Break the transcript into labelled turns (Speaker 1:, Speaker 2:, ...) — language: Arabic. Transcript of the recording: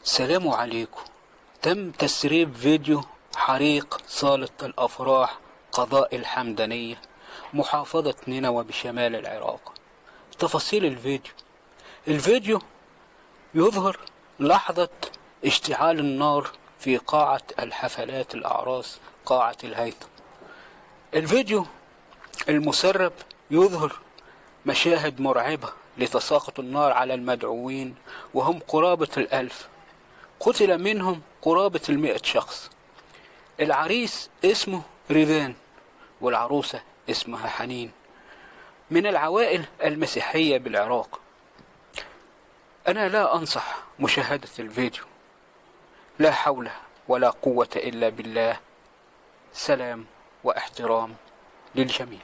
Speaker 1: السلام عليكم. تم تسريب فيديو حريق صالة الأفراح قضاء الحمدانية محافظة نينوى بشمال العراق. تفاصيل الفيديو يظهر لحظة اشتعال النار في قاعة الحفلات الأعراس قاعة الهيثم. الفيديو المسرب يظهر مشاهد مرعبة لتساقط النار على المدعوين، وهم قرابة 1000، قتل منهم قرابة 100 شخص. العريس اسمه ريفان والعروسة اسمها حنين، من العوائل المسيحية بالعراق. أنا لا أنصح مشاهدة الفيديو. لا حول ولا قوة إلا بالله. سلام واحترام للجميع.